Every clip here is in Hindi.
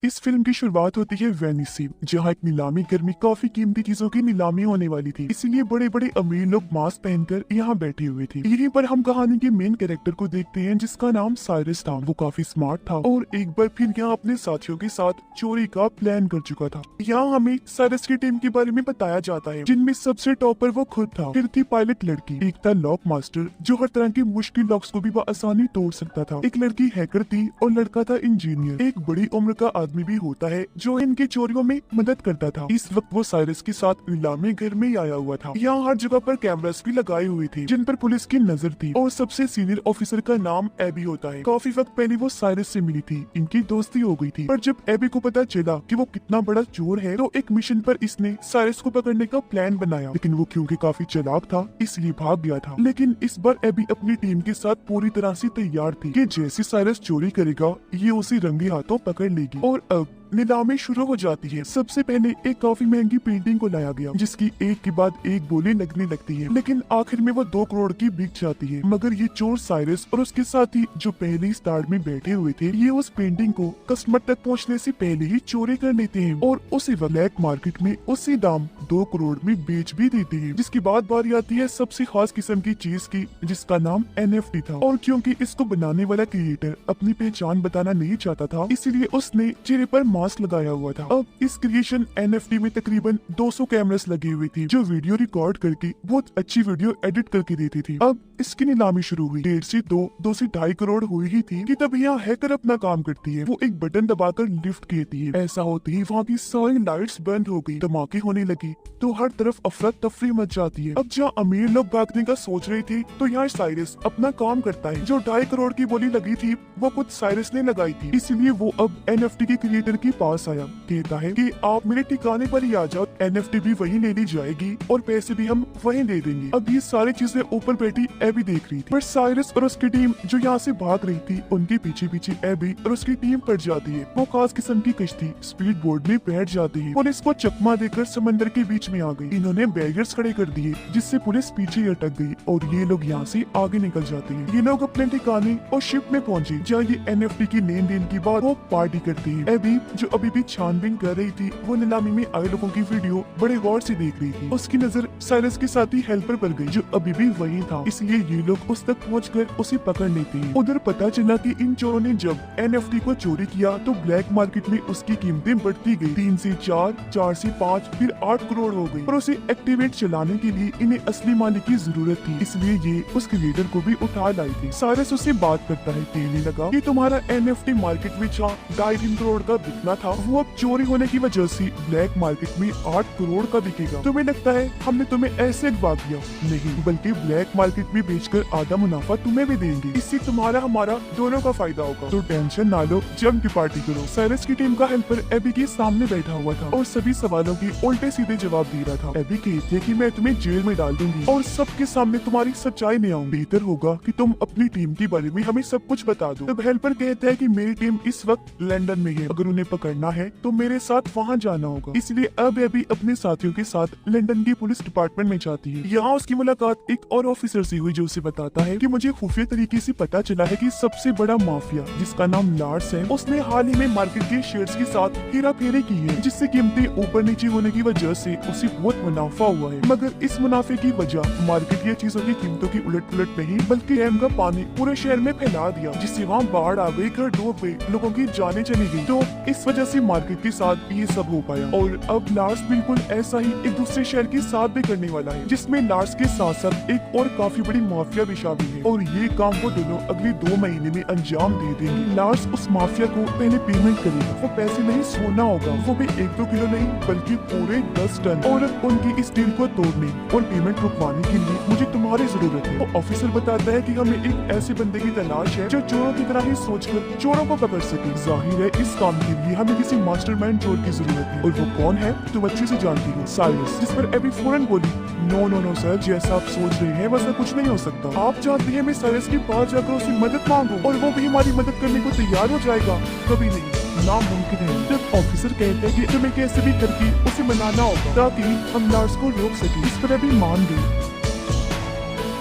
इस फिल्म की शुरुआत होती है वेनिस से, जहाँ एक नीलामी घर में काफी कीमती चीजों की नीलामी होने वाली थी। इसीलिए बड़े बड़े अमीर लोग मास्क पहनकर यहाँ बैठे हुए थे। यहीं पर हम कहानी के मेन कैरेक्टर को देखते हैं, जिसका नाम साइरस था। वो काफी स्मार्ट था और एक बार फिर यहाँ अपने साथियों के साथ चोरी का प्लान कर चुका था। यहाँ हमें साइरस की टीम के बारे में बताया जाता है, जिनमें सबसे टॉपर वो खुद था। फिर थी पायलट लड़की, एक था लॉक मास्टर जो हर तरह के मुश्किल लॉक्स को भी आसानी तोड़ सकता था, एक लड़की हैकर थी और लड़का था इंजीनियर। एक बड़ी उम्र का आदमी भी होता है जो इनकी चोरियों में मदद करता था। इस वक्त वो साइरस के साथ नीलामी घर में आया हुआ था। यहाँ हर जगह पर कैमरास भी लगाए हुए थे, जिन पर पुलिस की नजर थी। और सबसे सीनियर ऑफिसर का नाम एबी होता है। काफी वक्त पहले वो साइरस से मिली थी, इनकी दोस्ती हो गई थी। पर जब एबी को पता चला कि वो कितना बड़ा चोर है, तो एक मिशन पर इसने साइरस को पकड़ने का प्लान बनाया। लेकिन वो क्योंकि काफी चालाक था, इसलिए भाग गया था। लेकिन इस बार एबी अपनी टीम के साथ पूरी तरह से तैयार थी कि जैसे साइरस चोरी करेगा, ये उसे रंगे हाथों पकड़ लेगी। और अब नीलामी शुरू हो जाती है। सबसे पहले एक काफी महंगी पेंटिंग को लाया गया, जिसकी एक के बाद एक बोली लगने लगती है। लेकिन आखिर में वो 2 करोड़ की बिक जाती है। मगर ये चोर साइरस और उसके साथी जो पहले ही स्टार्ट में बैठे हुए थे, ये उस पेंटिंग को कस्टमर तक पहुंचने से पहले ही चोरी कर लेते हैं और उसी ब्लैक मार्केट में उसी दाम 2 करोड़ में बेच भी देते हैं। जिसके बाद बारी आती है सबसे खास किस्म की चीज की, जिसका नाम NFT था। और क्योंकि इसको बनाने वाला क्रिएटर अपनी पहचान बताना नहीं चाहता था, इसलिए उसने चेहरे पर मास्क लगाया हुआ था। अब इस क्रिएशन NFT में तकरीबन 200 कैमरास लगी हुई थी, जो वीडियो रिकॉर्ड करके बहुत अच्छी वीडियो एडिट करके देती थी। अब इसकी नीलामी शुरू हुई। 1.5 से 2 से 2.5 करोड़ हुई ही थी कि तब यहाँ हैकर अपना काम करती है। वो एक बटन दबाकर लिफ्ट कहती है। ऐसा होते ही वहाँ की सारी लाइट्स बंद हो गई, धमाके होने लगी, तो हर तरफ अफरा तफरी मच जाती है। अब जहाँ अमीर लोग भागने का सोच रहे थे, तो यहाँ साइरस अपना काम करता है। जो 2.5 करोड़ की बोली लगी थी, वो खुद साइरस ने लगाई थी। इसलिए वो अब NFT के क्रिएटर के पास आया, कहता है कि आप मेरे ठिकाने पर ही आ जाओ, NFT भी वही ले ली जाएगी और पैसे भी हम वही दे देंगे। अब ये सारी चीजें ऊपर बैठी एबी देख रही थी, पर साइरस और उसकी टीम जो यहाँ से भाग रही थी, उनके पीछे पीछे एबी और उसकी टीम पड़ जाती है। वो खास किस्म की कश्ती स्पीड बोर्ड में बैठ जाती है। पुलिस को चकमा देकर समंदर के बीच में आ गई। इन्होंने बैरियर्स खड़े कर दिए, जिससे पुलिस पीछे अटक गई और ये लोग यहाँ से आगे निकल जाते हैं। ये लोग अपने ठिकाने और शिप में पहुंचे, जहाँ ये NFT की लेन देन की बात वो पार्टी करती है। एबी जो अभी भी छानबीन कर रही थी, वो नीलामी में आए लोगों की वीडियो बड़े गौर से देख रही थी। उसकी नजर साइरस के साथी हेल्पर पर गई, जो अभी भी वही था। इसलिए ये लोग उस तक पहुंचकर उसे पकड़ लेते हैं। उधर पता चला कि इन चोरों ने जब NFT को चोरी किया, तो ब्लैक मार्केट में उसकी कीमतें बढ़ती गई। 3 से 4, 4 से 5, फिर 8 करोड़ हो गई। और उसे एक्टिवेट चलाने के लिए इन्हें असली मालिक की जरूरत थी, इसलिए ये उस क्रिएटर को भी उठा लाई थी। साइरस उससे बात करता है, कहने लगा कि तुम्हारा NFT मार्केट में 2.5 करोड़ का बिकना था, वो अब चोरी होने की वजह से ब्लैक मार्केट में 8 करोड़ का बिकेगा। तुम्हें लगता है हमने तुम्हें ऐसे अगवा किया? नहीं, बल्कि ब्लैक मार्केट में बेचकर आधा मुनाफा तुम्हें भी देंगे। इससे तुम्हारा हमारा दोनों का फायदा होगा। तो टेंशन ना लो, जम की पार्टी करो। साइरस की टीम का हेल्पर एबी के सामने बैठा हुआ था और सभी सवालों के उल्टे सीधे जवाब दे रहा था। एबी कहती है कि मैं तुम्हें जेल में डाल दूंगी और सबके सामने तुम्हारी सच्चाई में आऊं। बेहतर होगा कि तुम अपनी टीम के बारे में हमें सब कुछ बता दो। तब हेल्पर कहता है कि मेरी टीम इस वक्त लंदन में है, अगर उन्हें पकड़ना है तो मेरे साथ वहाँ जाना होगा। इसलिए अब एबी अपने साथियों के साथ लंदन की पुलिस डिपार्टमेंट में जाती है। यहाँ उसकी मुलाकात एक और ऑफिसर से हुई, जो उसे बताता है कि मुझे खुफिया तरीके से पता चला है कि सबसे बड़ा माफिया, जिसका नाम लार्स है, उसने हाल ही में मार्केट के शेयर्स के साथ हेरा फेरी की है, जिससे कीमतें ऊपर नीचे होने की वजह से उसे बहुत मुनाफा हुआ है। मगर इस मुनाफे की वजह मार्केट या चीजों की कीमतों की उलट पुलट नहीं, बल्कि डैम का पानी पूरे शहर में फैला दिया, जिससे वहाँ बाढ़ आ गई, घर डूब गए, लोगों की जानें चली गई। तो इस वजह से मार्केट के साथ ये सब हो पाया। और अब लार्स बिल्कुल ऐसा ही एक दूसरे शहर के साथ भी करने वाला है, जिसमें लार्स के साथ साथ एक और काफी बड़ी माफिया भी शामिल है। और ये काम वो दोनों अगले 2 महीने में अंजाम दे देंगे। लार्स उस माफिया को पहले पेमेंट करेगा। वो पैसे नहीं, सोना होगा, वो भी 1-2 किलो नहीं, बल्कि पूरे 10 टन। और उनकी इस डील को तोड़ने और पेमेंट रुकवाने के लिए मुझे तुम्हारी जरूरत है। वो ऑफिसर बताता है कि हमें एक ऐसे बंदे की तलाश है जो चोरों की तरह ही सोचकर चोरों को पकड़ सके। जाहिर है इस काम के लिए हमें किसी मास्टरमाइंड चोर की जरूरत है। और वो कौन है तुम अच्छे से जानती हो, साइरस। जिस पर एबी फौरन बोली, नो नो नो सर, जैसा आप सोच रहे हैं वैसा कुछ नहीं हो सकता। आप चाहते हैं मैं साइरस के पास जाकर उससे मदद मांगू और वो भी हमारी मदद करने को तैयार हो जाएगा? कभी नहीं, नामुमकिन है। जब ऑफिसर कहते हैं कि तुम्हें कैसे भी करके उसे मनाना होगा ताकि हम लार्स को रोक सके। इस पर अभी मान गई।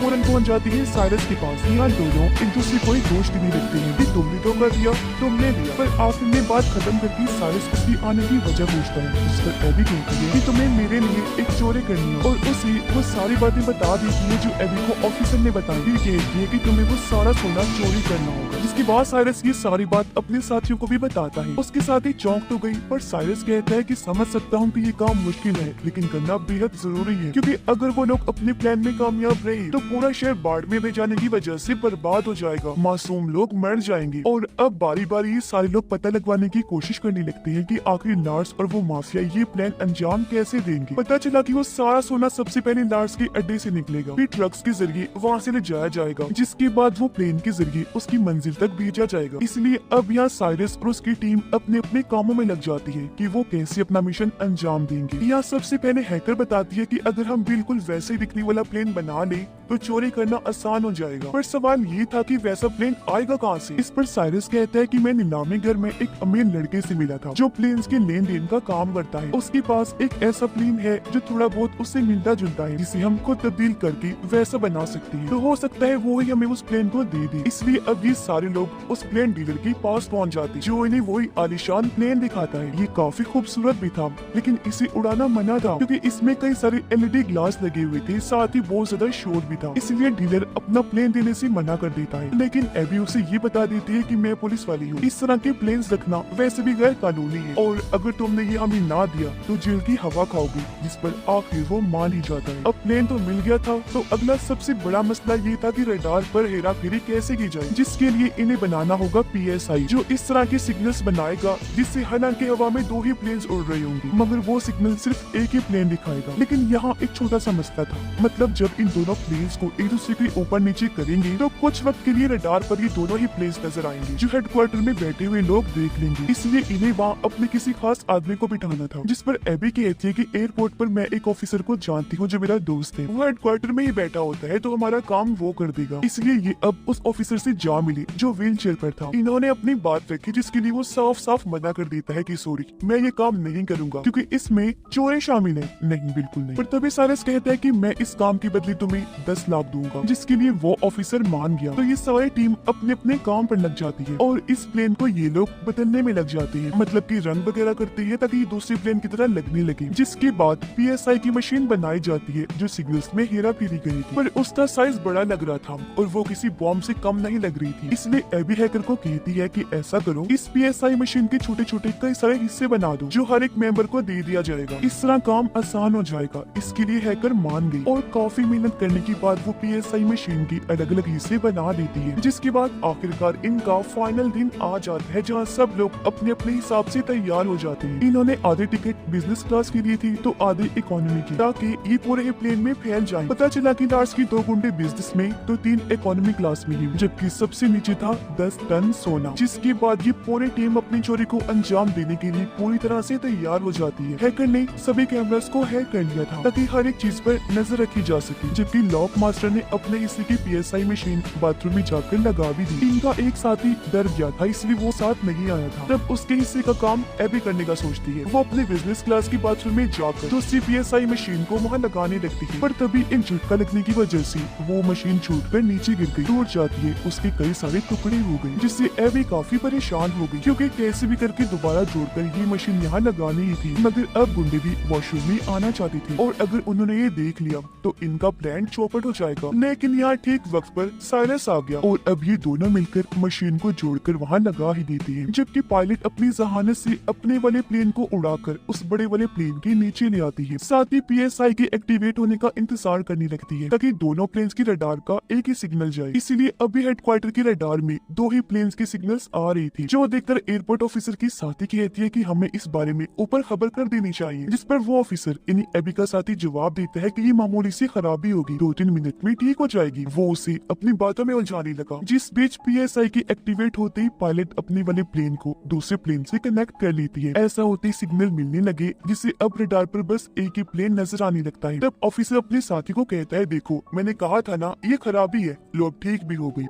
फौरन पहुंच जाती है साइरस के पास। यहाँ दोनों एक दूसरे को दोष देने लगते हैं कि तुमने तो कर दिया, तुमने दिया। पर आखिर में बात खत्म करके साइरस उसकी आने की वजह पूछता है। इस पर एबी कहती है कि तुम्हें मेरे लिए एक चोरी करनी है, और उसे वो सारी बातें बता देती है जो एबी को ऑफिसर ने बताई। फिर कहती है कि तुम्हें वो सारा सोना चोरी करना होगा। जिसके बाद साइरस ये सारी बात अपने साथियों को भी बताता है। उसके साथ ही चौंक तो गई, पर साइरस कहता है कि समझ सकता हूँ कि ये काम मुश्किल है, लेकिन करना बेहद जरूरी है, क्योंकि अगर वो लोग अपने प्लान में कामयाब रहे तो पूरा शहर बाढ़ में बह जाने की वजह से बर्बाद हो जाएगा, मासूम लोग मर जाएंगे। और अब बारी बारी ये सारे लोग पता लगवाने की कोशिश करने लगते हैं कि आखिर लार्स और वो माफिया ये प्लान अंजाम कैसे देंगे। पता चला कि वो सारा सोना सबसे पहले लार्स के अड्डे से निकलेगा, फिर ट्रक्स के जरिए वहाँ से ले जाया जाएगा, जिसके बाद वो प्लेन के जरिए उसकी मंजिल तक भेजा जाएगा। इसलिए अब यहाँ साइरस और उसकी टीम अपने अपने कामों में लग जाती है कि वो कैसे अपना मिशन अंजाम देंगे। यहाँ सबसे पहले हैकर बताती है कि अगर हम बिल्कुल वैसे दिखने वाला प्लेन बना ले तो चोरी करना आसान हो जाएगा। पर सवाल ये था कि वैसा प्लेन आएगा कहाँ से। इस पर साइरस कहता है कि मैं नीलामी घर में एक अमीर लड़के से मिला था जो प्लेन्स के लेन देन का काम करता है। उसके पास एक ऐसा प्लेन है जो थोड़ा बहुत उससे मिलता जुलता है, जिसे हम खुद तब्दील करके वैसा बना सकते हैं। तो हो सकता है वो ही हमें उस प्लेन को दे दे। इसलिए अब ये सारे लोग उस प्लेन डीलर के पास पहुँच जाते जो इन्हें वही आलीशान प्लेन दिखाता है। ये काफी खूबसूरत भी था, लेकिन इसे उड़ाना मना था क्योंकि इसमें कई सारे एलईडी ग्लास लगे हुए थे, साथ ही बहुत ज्यादा शोर भी था। इसलिए डीलर अपना प्लेन देने से मना कर देता है, लेकिन एबी उसे ये बता देती है कि मैं पुलिस वाली हूँ, इस तरह के प्लेन्स रखना वैसे भी गैर कानूनी है, और अगर तुमने ये हमें ना दिया तो जेल की हवा खाओगी। जिस पर आखिर वो मान ही जाता है। अब प्लेन तो मिल गया था, तो अगला सबसे बड़ा मसला ये था कि रडार पर हेरा फेरी कैसे की जाए, जिसके लिए इन्हें बनाना होगा PSI, जो इस तरह के सिग्नल्स बनाएगा जिससे हालांकि हवा में 2 ही प्लेन्स उड़ रहे होंगे, मगर वो सिग्नल सिर्फ एक ही प्लेन दिखाएगा। लेकिन यहाँ एक छोटा सा मसला था, मतलब जब इन दोनों प्लेन्स को एक दूसरे के ऊपर नीचे करेंगे तो कुछ वक्त के लिए रडार पर ये दोनों ही प्लेन्स नजर आएंगे, जो हेडक्वार्टर में बैठे हुए लोग देख लेंगे। इसलिए इन्हें वहाँ अपने किसी खास आदमी को बिठाना था। जिस पर एबी कहती है कि एयरपोर्ट पर मैं एक ऑफिसर को जानती हूँ जो मेरा दोस्त है, वो हेडक्वार्टर में ही बैठा होता है, तो हमारा काम वो कर देगा। इसलिए ये अब उस ऑफिसर से जा मिली जो व्हील चेयर पर था। इन्होंने अपनी बात रखी, जिसके लिए वो साफ साफ मना कर देता है कि सॉरी, मैं ये काम नहीं करूंगा क्योंकि इसमें चोरी शामिल है। नहीं, बिल्कुल नहीं। पर तभी साइरस कहता है कि मैं इस काम की बदले तुम्हें 10 लाख दूंगा, जिसके लिए वो ऑफिसर मान गया। तो ये सारी टीम अपने अपने काम पर लग जाती है और इस प्लेन को ये लोग बदलने में लग जाते हैं, मतलब कि रंग वगैरह करती है ताकि ये दूसरे प्लेन की तरह लगने लगे। जिसके बाद PSI की मशीन बनाई जाती है जो सिग्नल्स में हेरा फेरी करी थी, पर उसका साइज बड़ा लग रहा था और वो किसी बॉम्ब से कम नहीं लग रही थी। इसलिए एबी हैकर को कहती है कि ऐसा करो, इस PSI मशीन के छोटे छोटे कई सारे हिस्से बना दो जो हर एक मेंबर को दे दिया जाएगा, इस तरह काम आसान हो जाएगा। इसके लिए हैकर मान गई और काफी मेहनत करने के बाद वो PSI मशीन की अलग अलग हिस्से बना देती है। जिसके बाद आखिरकार इनका फाइनल दिन आ जाता है जहाँ सब लोग अपने अपने हिसाब से तैयार हो जाते हैं। इन्होंने आधे टिकट बिजनेस क्लास की ली थी तो आधे इकोनॉमी की, ताकि ये पूरे प्लेन में फैल जाए। पता चला कि लार्स की 2 गुंडे बिजनेस में तो 3 इकोनॉमी क्लास में ही, जबकि सबसे नीचे था 10 टन सोना। जिसके बाद ये पूरी टीम अपनी चोरी को अंजाम देने के लिए पूरी तरह से तैयार हो जाती है। हैकर ने सभी कैमरास को हैक कर लिया था ताकि हर एक चीज पर नजर रखी जा सके, जबकि लॉक मास्टर ने अपने हिस्से की PSI मशीन बाथरूम में जाकर लगा भी दी। इनका एक साथी डर गया था, इसलिए वो साथ नहीं आया था। तब उसके हिस्से का काम एबी करने का सोचती है। वो अपने बिजनेस क्लास की बाथरूम में जाकर दूसरी PSI मशीन को वहाँ लगाने लगती है, पर तभी एक झटका लगने की वजह से वो मशीन छूटकर नीचे गिर गई, टूट जाती है। उसके कई सारे टुकड़े हो गए, जिससे एबी काफी परेशान हो गई, क्योंकि कैसे भी करके दोबारा जोड़कर ये मशीन यहाँ लगानी ही थी। मगर अब गुंडे भी वॉशरूम में आना चाहते थे और अगर उन्होंने ये देख लिया तो इनका प्लान चौपट हो जाएगा। लेकिन यहाँ ठीक वक्त पर साइरस आ गया और अब ये दोनों मिलकर मशीन को जोड़कर वहाँ लगा ही देते हैं, जबकि पायलट अपनी जहानत से अपने वाले प्लेन को उड़ाकर उस बड़े वाले प्लेन के नीचे ले आती है। साथ ही PSI के एक्टिवेट होने का इंतजार करने लगती है ताकि दोनों प्लेन्स की रडार का एक ही सिग्नल जाए। इसीलिए अभी हेडक्वार्टर की रडार में 2 ही प्लेन्स की सिग्नल्स आ रही थी, जो देखकर एयरपोर्ट ऑफिसर की साथी कहती है कि हमें इस बारे में ऊपर खबर कर देनी चाहिए। जिस पर वो ऑफिसर यानी एबी का साथी जवाब देता है कि ये मामूली सी खराबी होगी, 2-3 मिनट में ठीक हो जाएगी। वो उसे अपनी बातों में उलझाने लगा। जिस बीच PSI की एक्टिवेट होते ही पायलट अपने वाले प्लेन को दूसरे प्लेन से कनेक्ट कर लेती है। ऐसा होते ही सिग्नल मिलने लगे, जिससे अब रडार पर बस एक ही प्लेन नजर आने लगता है। तब ऑफिसर अपने साथी को कहता है, देखो मैंने कहा था ना ये खराबी है, लो अब ठीक भी हो गई।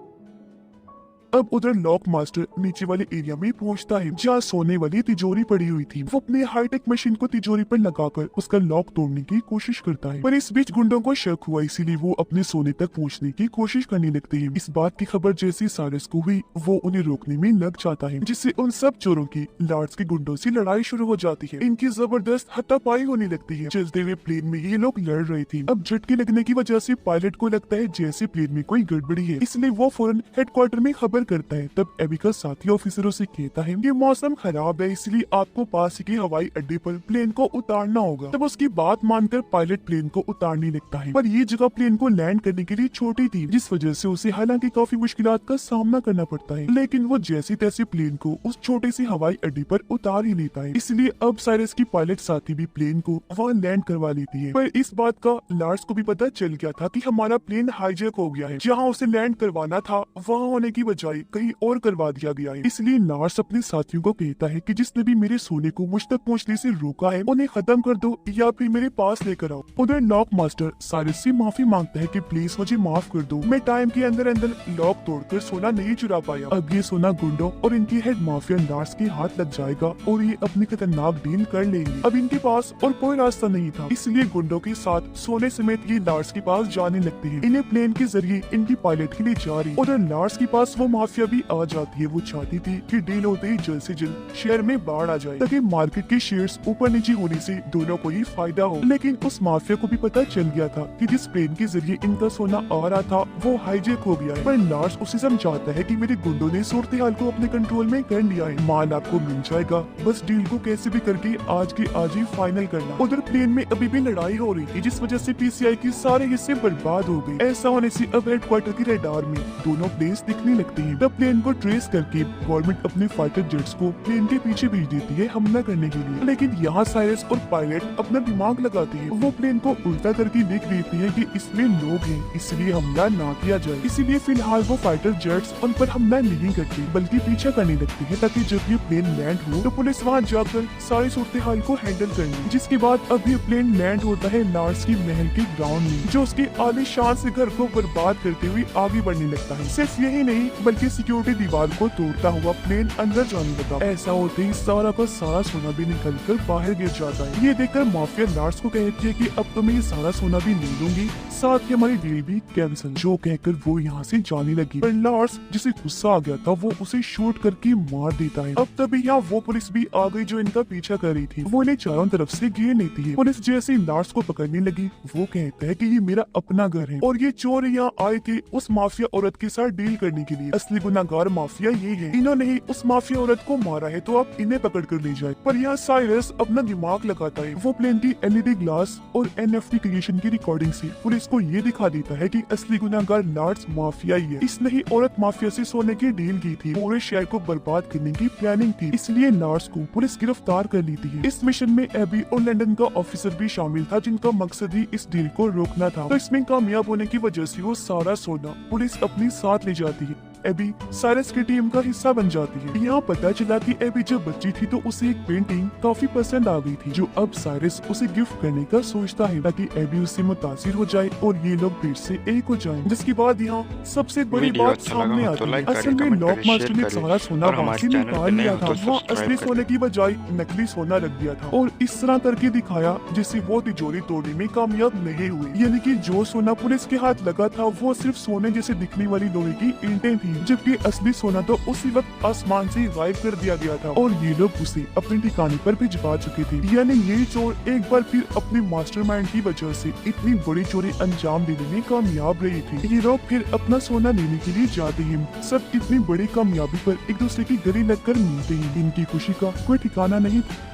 अब उधर लॉक मास्टर नीचे वाले एरिया में पहुंचता है जहाँ सोने वाली तिजोरी पड़ी हुई थी। वो अपने हाईटेक मशीन को तिजोरी पर लगाकर उसका लॉक तोड़ने की कोशिश करता है, पर इस बीच गुंडों को शक हुआ, इसीलिए वो अपने सोने तक पहुंचने की कोशिश करने लगते हैं। इस बात की खबर जैसी साइरस को हुई, वो उन्हें रोकने में लग जाता है, जिससे उन सब चोरों की लार्ड्स के गुंडों से लड़ाई शुरू हो जाती है। इनकी जबरदस्त हाथापाई होने लगती है। चलते हुए प्लेन में ये लोग लड़ रहे थे। अब झटके लगने की वजह से पायलट को लगता है जैसे प्लेन में कोई गड़बड़ी है, इसलिए वो फौरन हेडक्वार्टर में खबर करता है। तब एबी का साथी ऑफिसरों से कहता है कि मौसम खराब है, इसलिए आपको पास के हवाई अड्डे पर प्लेन को उतारना होगा। तब उसकी बात मानकर पायलट प्लेन को उतारने लगता है, पर ये जगह प्लेन को लैंड करने के लिए छोटी थी, जिस वजह से उसे हालांकि काफी मुश्किलात का सामना करना पड़ता है, लेकिन वो जैसे तैसे प्लेन को उस छोटे से हवाई अड्डे पर उतार ही लेता है। इसलिए अब साइरस की पायलट साथी भी प्लेन को वहाँ लैंड करवा लेती है। पर इस बात का लार्स को भी पता चल गया था कि हमारा प्लेन हाईजैक हो गया है, जहाँ उसे लैंड करवाना था वहाँ होने की बजाय कहीं और करवा दिया गया है। इसलिए लार्स अपने साथियों को कहता है कि जिसने भी मेरे सोने को मुझ तक पहुँचने से रोका है उन्हें खत्म कर दो या फिर मेरे पास लेकर आओ। उधर लॉक मास्टर साइरस से माफी मांगता है कि प्लीज मुझे माफ कर दो, मैं टाइम के अंदर अंदर लॉक तोड़कर सोना नहीं चुरा पाया। अब ये सोना गुंडों और इनके हेड माफिया लार्स के हाथ लग जाएगा और ये अपनी खतरनाक डील कर लेंगे। अब इनके पास और कोई रास्ता नहीं था, इसलिए गुंडों के साथ सोने समेत ये लार्स के पास जाने लगते हैं। इन्हें प्लेन के जरिए इनकी पायलट के लिए जा रही। उधर लार्स के पास वो माफिया भी आ जाती है। वो चाहती थी कि डील होते ही जल्द से जल्द शेयर में बाढ़ आ जाए, ताकि मार्केट के शेयर्स ऊपर नीचे होने से दोनों को ही फायदा हो। लेकिन उस माफिया को भी पता चल गया था कि जिस प्लेन के जरिए इनका सोना आ रहा था वो हाईजैक हो गया है। पर लार्स उसे समझाता है कि मेरे गुंडों ने सूरत हाल को अपने कंट्रोल में कर लिया है, माल आपको मिल जाएगा, बस डील को कैसे भी करके आज के आज ही फाइनल करना। उधर प्लेन में अभी भी लड़ाई हो रही थी, जिस वजह से पीसीआई के सारे हिस्से बर्बाद हो गए। ऐसा होने से अब हेडक्वार्टर की रडार में दोनों प्लेन्स दिखने लगते हैं। तब प्लेन को ट्रेस करके गवर्नमेंट अपने फाइटर जेट्स को प्लेन के पीछे भेज देती है हमला करने के लिए। लेकिन यहाँ साइरस और पायलट अपना दिमाग लगाती है। वो प्लेन को उल्टा करके लिख देती है कि इसमें लोग हैं, इसलिए हमला ना किया जाए। इसीलिए फिलहाल वो फाइटर जेट्स उन पर हमला नहीं करती, बल्कि पीछा करने लगती है, ताकि जब ये प्लेन लैंड हो तो पुलिस वहाँ जाकर सारी सूरत हाल को हैंडल कर ले। जिसके बाद अब ये प्लेन लैंड होता है लार्स की महल के ग्राउंड में, जो उसके आलीशान से घर को बर्बाद करते हुए आगे बढ़ने लगता है। सिर्फ यही नहीं बल्कि सिक्योरिटी दीवार को तोड़ता हुआ प्लेन अंदर जाने लगा। ऐसा होते ही सारा का सारा सोना भी निकल कर बाहर गिर जाता है। ये देखकर माफिया लार्स को कहती है कि अब तो मैं ये सारा सोना भी ले लूंगी, साथ ही हमारी डील भी कैंसिल। जो कहकर वो यहाँ से जाने लगी, पर लार्स जिसे गुस्सा आ गया था वो उसे शूट करके मार देता है। अब तभी यहाँ वो पुलिस भी आ गई जो इनका पीछा कर रही थी। वो इन्हें चारों तरफ से घेर लेती है। पुलिस जैसे लार्स को पकड़ने लगी, वो कहता है कि ये मेरा अपना घर है और ये चोर यहाँ आए थे उस माफिया औरत के साथ डील करने के लिए। असली गुनाहगार माफिया ये है, इन्होंने ही उस माफिया औरत को मारा है, तो आप इन्हें पकड़ कर ले जाए। पर यहाँ साइरस अपना दिमाग लगाता है। वो प्लेन की एलईडी ग्लास और एनएफटी क्रिएशन की रिकॉर्डिंग से पुलिस को ये दिखा देता है कि असली गुनाहगार लार्स माफिया ही है। इसने ही औरत माफिया से सोने की डील की थी, पूरे शहर को बर्बाद करने की प्लानिंग थी, इसलिए लार्स को पुलिस गिरफ्तार कर लेती है। इस मिशन में एबी और लंदन का ऑफिसर भी शामिल था, जिनका मकसद ही इस डील को रोकना था। तो इसमें कामयाब होने की वजह से वो सारा सोना पुलिस अपने साथ ले जाती है। एबी साइरस की टीम का हिस्सा बन जाती है। यहाँ पता चला कि एबी जब बच्ची थी तो उसे एक पेंटिंग काफी पसंद आ गई थी, जो अब साइरस उसे गिफ्ट करने का सोचता है, ताकि एबी उससे मुतासिर हो जाए और ये लोग फिर से एक हो जाएं। जिसके बाद यहाँ सबसे बड़ी बात सामने आती है। असल में लॉक मास्टर ने सारा सोना वहाँ से निकाल लिया था। वहाँ असली सोने की बजाय नकली सोना रख दिया था और इस तरह करके दिखाया जिससे वो तिजोरी तोड़ने में कामयाब नहीं हुए। यानी कि जो सोना पुलिस के हाथ लगा था वो सिर्फ सोने जैसे दिखने वाली लोहे की ईंटें थी, जबकि असली सोना तो उसी वक्त आसमान से गायब कर दिया गया था और ये लोग उसे अपने ठिकाने पर भिजवा चुके थे। यानी ये चोर एक बार फिर अपने मास्टरमाइंड की वजह से इतनी बड़ी चोरी अंजाम देने में कामयाब रही थी। ये लोग फिर अपना सोना लेने के लिए जाते हैं। सब इतनी बड़ी कामयाबी पर एक दूसरे की गले लगकर मिलते हैं। इनकी खुशी का कोई ठिकाना नहीं था।